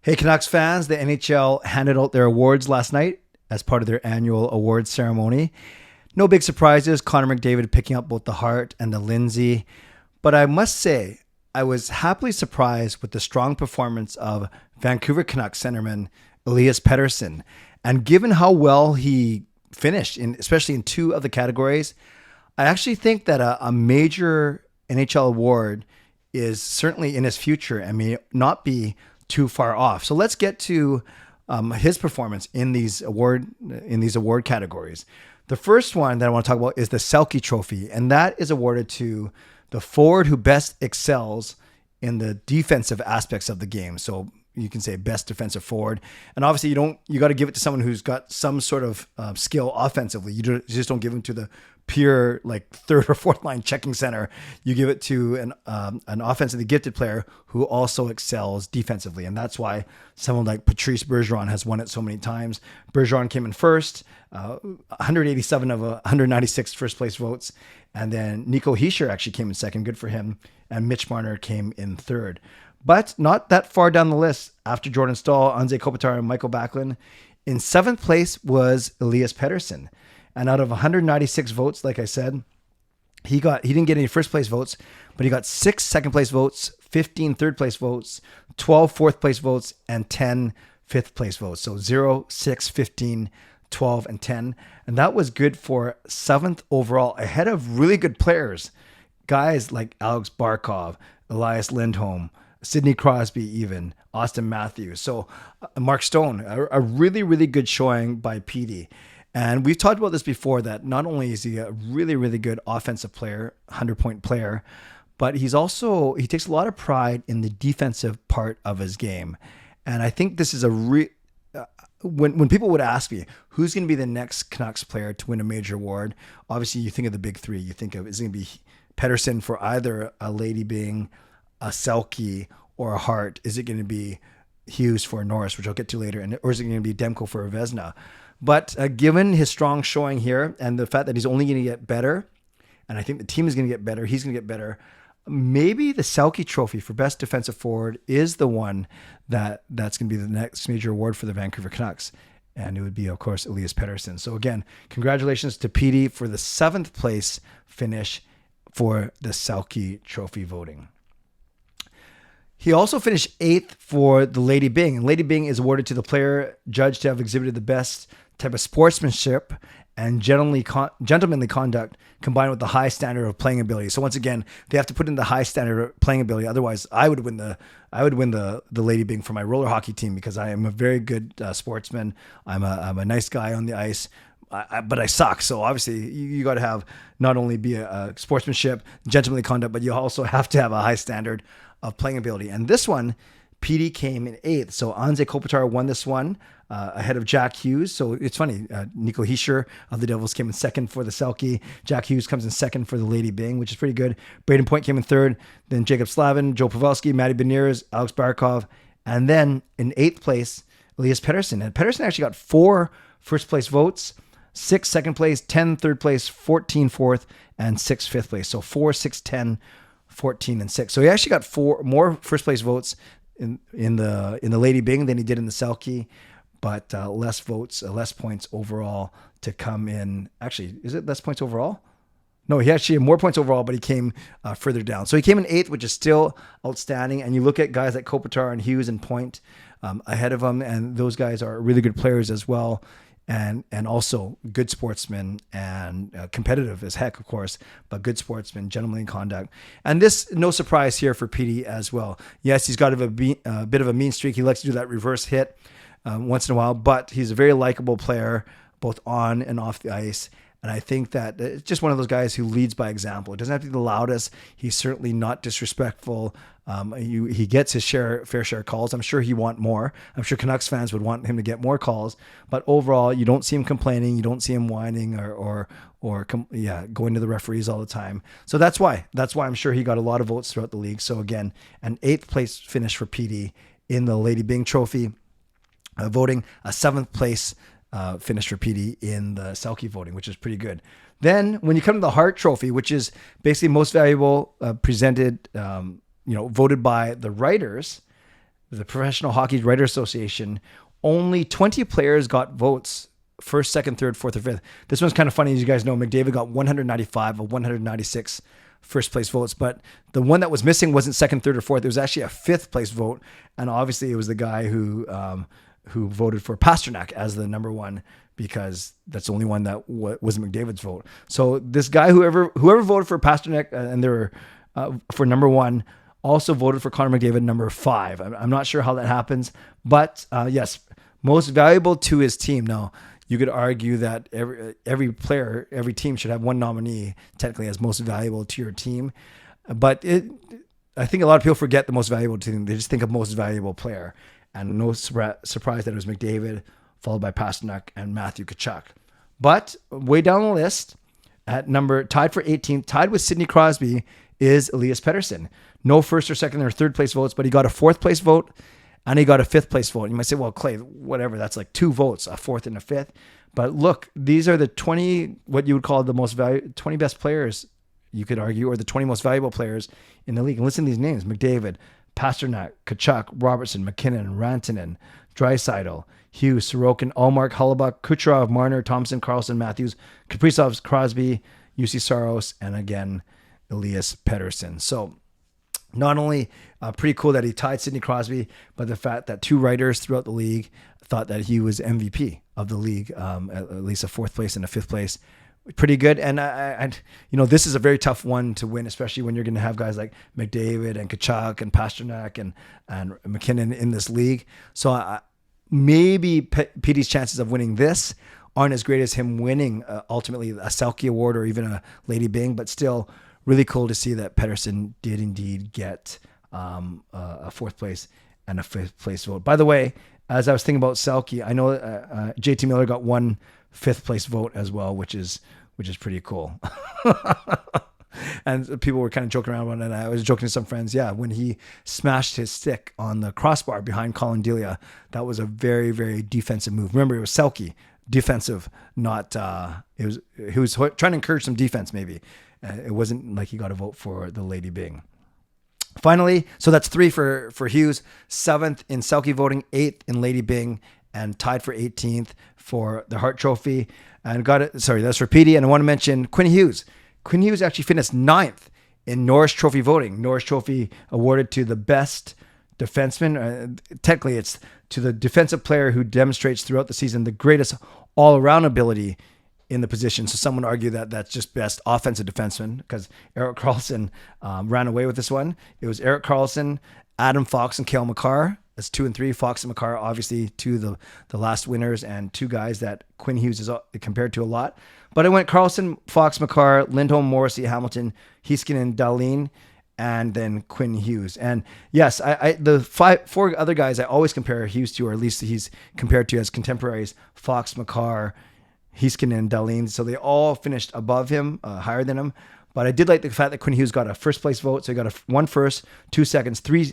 Hey, Canucks fans, the NHL handed out their awards last night as part of their annual awards ceremony. No big surprises, Connor McDavid picking up both the Hart and the Lindsay. But I must say, I was happily surprised with the strong performance of Vancouver Canucks centerman Elias Pettersson. And given how well he finished, especially in two of the categories, I actually think that a major NHL award is certainly in his future and may not be too far off. So let's get to his performance in these award categories. The first one that I want to talk about is the Selke Trophy, and that is awarded to the forward who best excels in the defensive aspects of the game. So you can say best defensive forward, and obviously you got to give it to someone who's got some sort of skill offensively. You just don't give it to the pure like third or fourth line checking center. You give it to an offensively gifted player who also excels defensively, and that's why someone like Patrice Bergeron has won it so many times. Bergeron came in first, 187 of 196 first place votes, and then Nico Hischier actually came in second. Good for him, and Mitch Marner came in third. But not that far down the list, after Jordan Staal, Anze Kopitar, and Michael Backlund, in seventh place was Elias Pettersson. And out of 196 votes, like I said, he didn't get any first place votes, but he got 6 second place votes, 15 third place votes, 12 fourth place votes, and 10 fifth place votes. So 0, 6, 15, 12, and 10. And that was good for seventh overall, ahead of really good players. Guys like Alex Barkov, Elias Lindholm, Sidney Crosby, even Austin Matthews. So Mark Stone, a really, really good showing by Petey. And we've talked about this before, that not only is he a really, really good offensive player, 100-point player, but he takes a lot of pride in the defensive part of his game. And I think this is when people would ask me, who's going to be the next Canucks player to win a major award? Obviously, you think of the big three. You think of, is it going to be Pettersson for either a Lady Byng, a Selke, or a Hart? Is it going to be Hughes for Norris, which I'll get to later, or is it going to be Demko for a Vezina? But given his strong showing here and the fact that he's only going to get better, and I think the team is going to get better, he's going to get better, maybe the Selke Trophy for best defensive forward is the one that's going to be the next major award for the Vancouver Canucks. And it would be, of course, Elias Pettersson. So again, congratulations to Petey for the 7th place finish for the Selke Trophy voting. He also finished 8th for the Lady Byng. And Lady Byng is awarded to the player judged to have exhibited the best type of sportsmanship and gentlemanly conduct combined with the high standard of playing ability. So once again, they have to put in the high standard of playing ability. Otherwise, I would win the Lady Byng for my roller hockey team, because I am a very good sportsman. I'm a nice guy on the ice. But I suck. So obviously you got to have not only be a sportsmanship, gentlemanly conduct, but you also have to have a high standard of playing ability. And this one, Petey came in 8th. So Anze Kopitar won this one ahead of Jack Hughes. So it's funny, Nico Hischier of the Devils came in 2nd for the Selke. Jack Hughes comes in 2nd for the Lady Byng, which is pretty good. Braden Point came in 3rd. Then Jacob Slavin, Joe Pavelski, Matty Beniers, Alex Barkov. And then in 8th place, Elias Pettersson. And Pettersson actually got 4 first place votes, 6 second place, 10 third place, 14 fourth, and 6 fifth place. So 4, 6, 10, 14, and 6. So he actually got 4 more first place votes in the Lady Byng than he did in the Selke, but less votes, less points overall to come in. Actually, is it less points overall? No, he actually had more points overall, but he came further down. So he came in 8th, which is still outstanding. And you look at guys like Kopitar and Hughes and Point ahead of him, and those guys are really good players as well. And also good sportsmen and competitive as heck, of course, but good sportsmen, gentlemanly in conduct. And this, no surprise here for Petey as well. Yes, he's got a bit of a mean streak. He likes to do that reverse hit once in a while, but he's a very likable player, both on and off the ice. And I think that it's just one of those guys who leads by example. It doesn't have to be the loudest. He's certainly not disrespectful. He gets his fair share of calls. I'm sure he want more. I'm sure Canucks fans would want him to get more calls. But overall, you don't see him complaining. You don't see him whining or going to the referees all the time. So that's why I'm sure he got a lot of votes throughout the league. So again, an 8th place finish for Petey in the Lady Byng Trophy voting, a 7th place finish for Petey in the Selke voting, which is pretty good. Then when you come to the Hart Trophy, which is basically most valuable, presented, voted by the writers, the Professional Hockey Writers Association, only 20 players got votes first, second, third, fourth, or fifth. This one's kind of funny. As you guys know, McDavid got 195 of 196 first place votes, but the one that was missing wasn't second, third, or fourth. It was actually a fifth place vote. And obviously it was the guy who voted for Pasternak as the number one, because that's the only one that wasn't McDavid's vote. So this guy, whoever voted for Pasternak and they were for number one, also voted for Connor McDavid number 5. I'm not sure how that happens, but yes, most valuable to his team. Now, you could argue that every player, every team should have one nominee technically as most valuable to your team. But I think a lot of people forget the most valuable team. They just think of most valuable player. And no surprise that it was McDavid, followed by Pasternak and Matthew Tkachuk. But way down the list, at tied for 18th, tied with Sidney Crosby, is Elias Pettersson. No first or second or third place votes, but he got a fourth place vote and he got a fifth place vote. You might say, well, Clay, whatever, that's like 2 votes, a fourth and a fifth. But look, these are the 20, what you would call the 20 best players, you could argue, or the 20 most valuable players in the league. And listen to these names: McDavid, Pasternak, Tkachuk, Robertson, McKinnon, Rantanen, Draisaitl, Hughes, Sorokin, Allmark, Hellebuyck, Kucherov, Marner, Thompson, Carlson, Matthews, Kaprizov, Crosby, UC Saros, and again, Elias Pettersson. So not only pretty cool that he tied Sidney Crosby, but the fact that 2 writers throughout the league thought that he was MVP of the league, at least a 4th place and a 5th place. Pretty good. And I this is a very tough one to win, especially when you're going to have guys like McDavid and Tkachuk and Pasternak and McKinnon in this league. So maybe Petey's chances of winning this aren't as great as him winning ultimately a Selke Award or even a Lady Byng, but still really cool to see that Pettersson did indeed get a 4th place and a 5th place vote. By the way, as I was thinking about Selke, I know JT Miller got 1 5th place vote as well, which is pretty cool. And people were kind of joking around about it. And I was joking to some friends, when he smashed his stick on the crossbar behind Colin Delia, that was a very, very defensive move. Remember, it was Selke, defensive, not he was trying to encourage some defense maybe. It wasn't like he got a vote for the Lady Byng. Finally, so that's 3 for Hughes, 7th in Selke voting, 8th in Lady Byng, and tied for 18th for the Hart Trophy. And that's for Petey. And I want to mention Quinn Hughes. Quinn Hughes actually finished 9th in Norris Trophy voting. Norris Trophy awarded to the best defenseman. Technically, it's to the defensive player who demonstrates throughout the season the greatest all-around ability in the position. So someone argue that that's just best offensive defenseman, because Erik Karlsson ran away with this one. It was Erik Karlsson, Adam Fox, and Cale Makar. That's 2 and 3. Fox and Makar, obviously, 2 of the last winners, and 2 guys that Quinn Hughes is compared to a lot. But I went Karlsson, Fox, Makar, Lindholm, Morrissey, Hamilton, Heiskanen, Dahlin, and then Quinn Hughes. And yes, the 4 other guys I always compare Hughes to, or at least he's compared to as contemporaries: Fox, Makar, Heiskanen, and Dahlin. So they all finished above him, higher than him. But I did like the fact that Quinn Hughes got a 1st place vote. So he got 1 first, 2 seconds, 10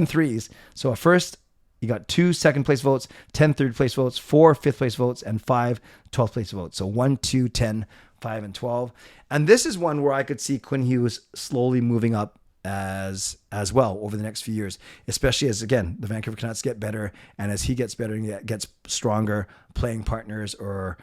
threes. So a first, he got 2 2nd place votes, 10 3rd place votes, 4 5th place votes, and 5 12th place votes. So 1, 2, 10, 5, and 12. And this is one where I could see Quinn Hughes slowly moving up as well over the next few years, especially as, again, the Vancouver Canucks get better, and as he gets better and gets stronger playing partners, or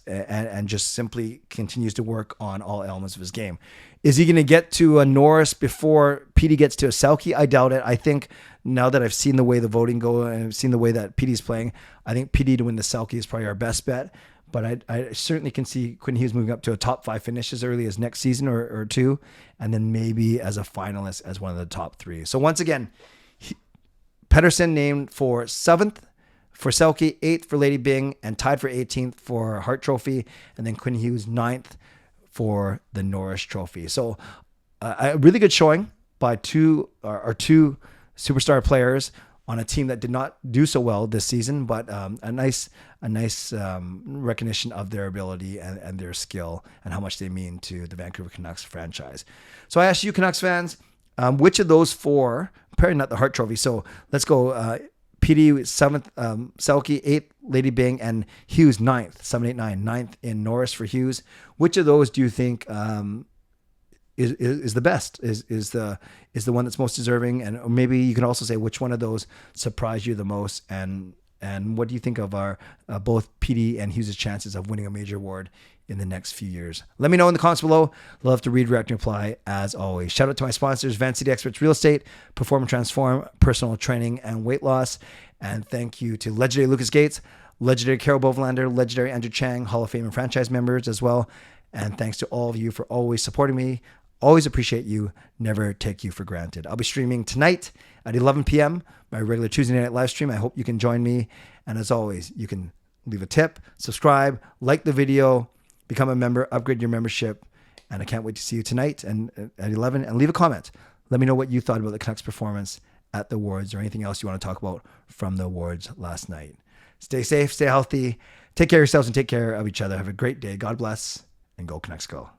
and just simply continues to work on all elements of his game. Is he going to get to a Norris before Petey gets to a Selke? I doubt it. I think now that I've seen the way the voting go and I've seen the way that Petey's playing, I think Petey to win the Selke is probably our best bet. But I certainly can see Quinn Hughes moving up to a top 5 finish as early as next season or 2, and then maybe as a finalist as one of the top 3. So once again, Pettersson named for 7th for Selke, 8th for Lady Byng, and tied for 18th for Hart Trophy, and then Quinn Hughes 9th for the Norris Trophy. So a really good showing by two superstar players on a team that did not do so well this season, but a nice recognition of their ability and their skill and how much they mean to the Vancouver Canucks franchise. So I asked you, Canucks fans, which of those 4, probably not the Hart Trophy, so let's go Petey 7th, Selke 8th, Lady Byng, and Hughes 9th, 7, 8, 9, 9th in Norris for Hughes. Which of those do you think is the best, is the one that's most deserving. And maybe you can also say which one of those surprised you the most, and what do you think of our both Petey and Hughes' chances of winning a major award in the next few years? Let me know in the comments below. Love to read, react, and reply as always. Shout out to my sponsors, Van City Experts Real Estate, Perform and Transform, Personal Training and Weight Loss. And thank you to legendary Lucas Gates, legendary Carol Bovlander, legendary Andrew Chang, Hall of Fame and franchise members as well. And thanks to all of you for always supporting me. Always appreciate you. Never take you for granted. I'll be streaming tonight at 11 p.m., my regular Tuesday night live stream. I hope you can join me. And as always, you can leave a tip, subscribe, like the video, become a member, upgrade your membership. And I can't wait to see you tonight and at 11, and leave a comment. Let me know what you thought about the Canucks performance at the awards, or anything else you want to talk about from the awards last night. Stay safe, stay healthy, take care of yourselves and take care of each other. Have a great day. God bless, and go Canucks go.